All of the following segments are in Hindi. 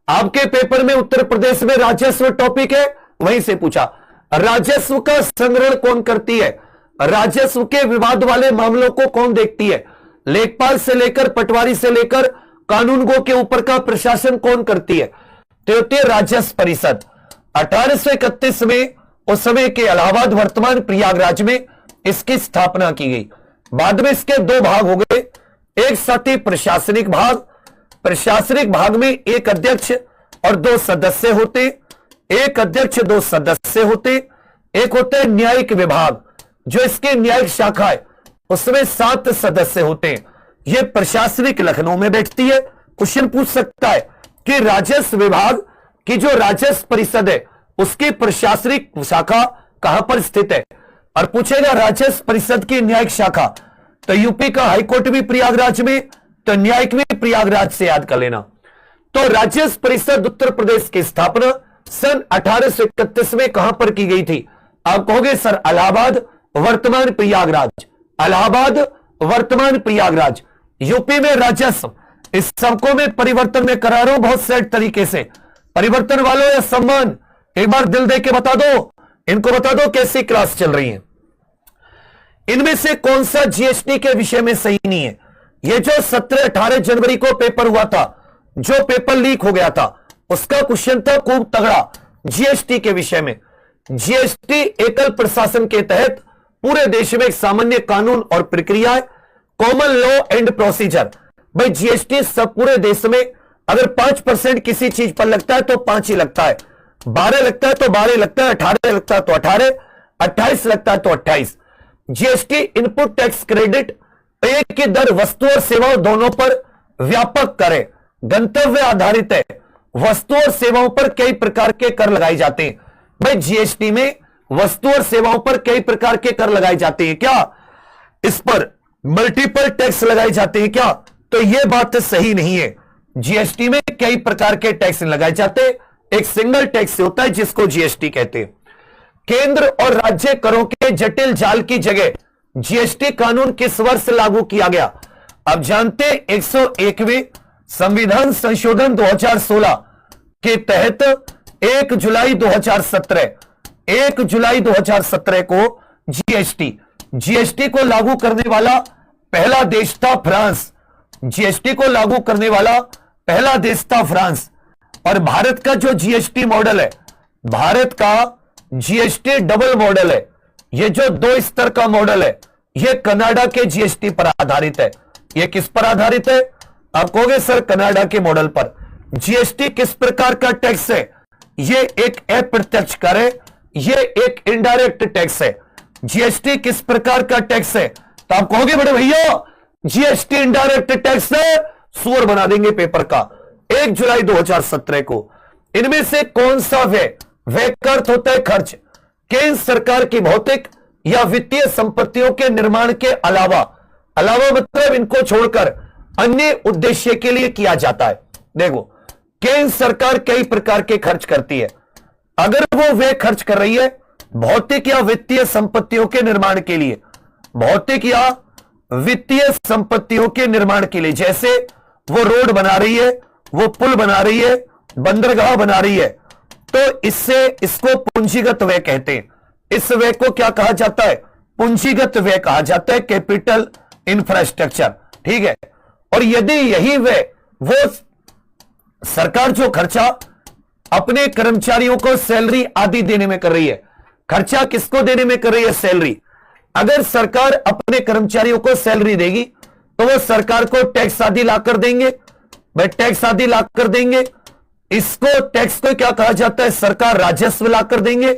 आपके पेपर में उत्तर प्रदेश में राजस्व टॉपिक है, वहीं से पूछा। राजस्व का संग्रहण कौन करती है? राजस्व के विवाद वाले मामलों को कौन देखती है? लेखपाल से लेकर पटवारी से लेकर कानूनगो के ऊपर का प्रशासन कौन करती है? तो होती है राजस्व परिषद। 1831 में उस समय के इलाहाबाद वर्तमान प्रयागराज में इसकी स्थापना की गई। बाद में इसके दो भाग हो गए। एक साथी प्रशासनिक भाग, प्रशासनिक भाग में एक अध्यक्ष और दो सदस्य होते, एक अध्यक्ष दो सदस्य होते। एक होते हैं न्यायिक विभाग, जो इसकी न्यायिक शाखा है, उसमें 7 सदस्य होते हैं। यह प्रशासनिक लखनऊ में बैठती है। क्वेश्चन पूछ सकता है कि राजस्व विभाग की जो राजस्व परिषद है उसकी प्रशासनिक शाखा कहां पर स्थित है? और पूछेगा राजस्व परिषद की न्यायिक शाखा, तो यूपी का हाईकोर्ट भी प्रयागराज में, तो न्यायिक भी प्रयागराज से याद कर लेना। तो राजस्व परिषद उत्तर प्रदेश की स्थापना सन 1831 में कहां पर की गई थी? आप कहोगे सर इलाहाबाद वर्तमान प्रयागराज, इलाहाबाद वर्तमान प्रयागराज। यूपी में राजस्व, इस सबको में परिवर्तन में करा रहा हूं बहुत सेट तरीके से। परिवर्तन वालों या सम्मान, एक बार दिल दे के बता दो, इनको बता दो कैसी क्लास चल रही है। इनमें से कौन सा जीएसटी के विषय में सही नहीं है? ये जो 17-18 जनवरी को पेपर हुआ था, जो पेपर लीक हो गया था, उसका क्वेश्चन था खूब तगड़ा जीएसटी के विषय में। जीएसटी एकल प्रशासन के तहत पूरे देश में एक सामान्य कानून और प्रक्रिया है, कॉमन लॉ एंड प्रोसीजर। भाई जीएसटी सब पूरे देश में अगर 5% किसी चीज पर लगता है तो 5 ही लगता है, 12 लगता है तो 12 लगता है, 18 लगता है तो 18, 28 लगता है तो 28। जीएसटी इनपुट टैक्स क्रेडिट एक की दर वस्तु और सेवाओं दोनों पर व्यापक करे, गंतव्य आधारित है। वस्तु और सेवाओं पर कई प्रकार के कर लगाए जाते हैं। भाई जीएसटी में वस्तु और सेवाओं पर कई प्रकार के कर लगाए जाते हैं क्या? इस पर मल्टीपल टैक्स लगाए जाते हैं क्या? तो यह बात सही नहीं है। जीएसटी में कई प्रकार के टैक्स लगाए जाते हैं, एक सिंगल टैक्स होता है जिसको जीएसटी कहते हैं। केंद्र और राज्य करों के जटिल जाल की जगह जीएसटी कानून किस वर्ष लागू किया गया? अब जानते 101वें संविधान संशोधन 2016 के तहत 1 जुलाई 2017 को जीएसटी को लागू करने वाला पहला देश था फ्रांस। जीएसटी को लागू करने वाला पहला देश था फ्रांस। और भारत का जो जीएसटी मॉडल है, भारत का जीएसटी डबल मॉडल है। यह जो 2 स्तर का मॉडल है, यह कनाडा के जीएसटी पर आधारित है। यह किस पर आधारित है? आप कहोगे सर कनाडा के मॉडल पर। जीएसटी किस प्रकार का टैक्स है? यह एक अप्रत्यक्ष कर है, यह एक इनडायरेक्ट टैक्स है। जीएसटी किस प्रकार का टैक्स है? तो आप कहोगे बड़े भैया जीएसटी इनडायरेक्ट टैक्स है, सुअर बना देंगे पेपर का। 1 जुलाई 2017 को इनमें से कौन सा व्यय का अर्थ होता है खर्च? केंद्र सरकार की भौतिक या वित्तीय संपत्तियों के निर्माण के अलावा मतलब इनको छोड़कर अन्य उद्देश्य के लिए किया जाता है। देखो केंद्र सरकार कई प्रकार के खर्च करती है। अगर वो व्यय खर्च कर रही है भौतिक या वित्तीय संपत्तियों के निर्माण के लिए, भौतिक या वित्तीय संपत्तियों के निर्माण के लिए, जैसे वो रोड बना रही है, वो पुल बना रही है, बंदरगाह बना रही है, तो इसको पूंजीगत व्यय कहते हैं। इस व्यय को क्या कहा जाता है? पूंजीगत व्यय कहा जाता है, कैपिटल इंफ्रास्ट्रक्चर। ठीक है। और यदि यही व्यय वो सरकार जो खर्चा अपने कर्मचारियों को सैलरी आदि देने में कर रही है, खर्चा किसको देने में कर रही है? सैलरी। अगर सरकार अपने कर्मचारियों को सैलरी देगी तो वो सरकार को टैक्स आदि लाकर देंगे। भाई टैक्स आदि लाकर देंगे, इसको टैक्स को क्या कहा जाता है? सरकार राजस्व लाकर देंगे,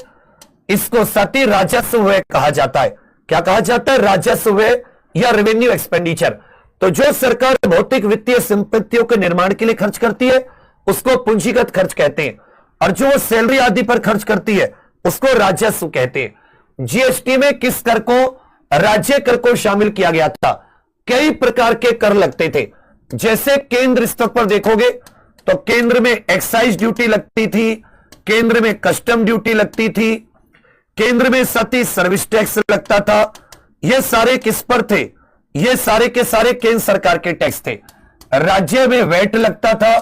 इसको साथ ही राजस्व व्यय कहा जाता है। क्या कहा जाता है? राजस्व व्यय या रेवेन्यू एक्सपेंडिचर। तो जो सरकार भौतिक वित्तीय संपत्तियों के निर्माण के लिए खर्च करती है उसको पूंजीगत खर्च कहते हैं, और जो वो सैलरी आदि पर खर्च करती है उसको राजस्व कहते हैं। जीएसटी में किस कर को, राज्य कर को शामिल किया गया था? कई प्रकार के कर लगते थे। जैसे केंद्र स्तर पर देखोगे तो केंद्र में एक्साइज ड्यूटी लगती थी, केंद्र में कस्टम ड्यूटी लगती थी, केंद्र में सती सर्विस टैक्स लगता था। ये सारे किस पर थे? ये सारे के सारे केंद्र सरकार के टैक्स थे। राज्य में वैट लगता था,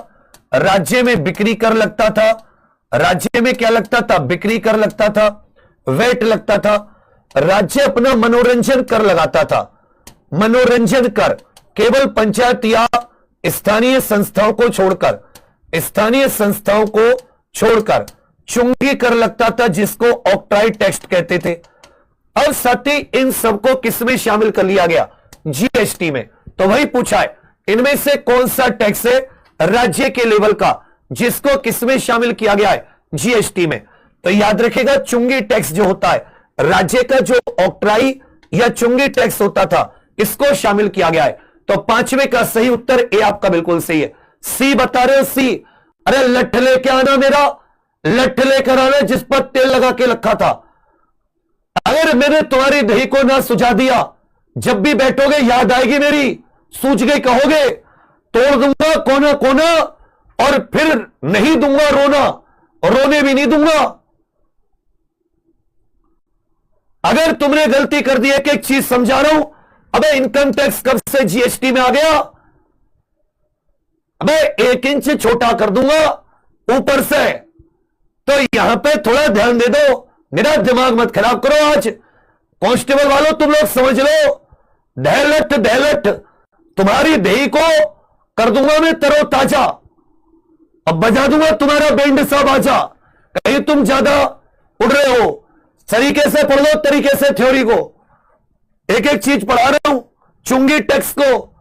राज्य में बिक्री कर लगता था। राज्य में क्या लगता था? बिक्री कर लगता था, वेट लगता था। राज्य अपना मनोरंजन कर लगाता था। मनोरंजन कर केवल पंचायत या स्थानीय संस्थाओं को छोड़कर, स्थानीय संस्थाओं को छोड़कर चुंगी कर लगता था, जिसको ऑक्ट्राई टैक्स कहते थे। और साथ ही इन सबको किसमें शामिल कर लिया गया? जीएसटी में। तो वही पूछा है, इनमें से कौन सा टैक्स है राज्य के लेवल का जिसको किसमें शामिल किया गया है? जीएसटी में। तो याद रखिएगा, चुंगी टैक्स जो होता है राज्य का, जो ऑक्ट्राई या चुंगी टैक्स होता था, इसको शामिल किया गया है। तो पांचवें का सही उत्तर ए आपका बिल्कुल सही है। सी बता रहे हो? सी। अरे लठ लेके आना, मेरा लठ लेकर आना जिस पर तेल लगा के रखा था। अगर मैंने तुम्हारी दही को ना सुझा दिया, जब भी बैठोगे याद आएगी मेरी, सूझ गई कहोगे, तोड़ दूंगा कोना कोना और फिर नहीं दूंगा रोना, रोने भी नहीं दूंगा। अगर तुमने गलती कर दी, एक चीज समझा रहा हूं, अबे इनकम टैक्स कब से जीएसटी में आ गया? अबे 1 इंच छोटा कर दूंगा ऊपर से। तो यहां पे थोड़ा ध्यान दे दो, मेरा दिमाग मत खराब करो। आज कांस्टेबल वालों तुम लोग समझ लो, दहलट दहलट तुम्हारी दही को कर दूंगा मैं तरो ताजा। अब बजा दूंगा तुम्हारा बैंड सा बाजा। कहीं तुम ज्यादा उड़ रहे हो, तरीके से पढ़ लो, तरीके से थ्योरी को। एक एक चीज पढ़ा रहा हूं, चुंगी टैक्स को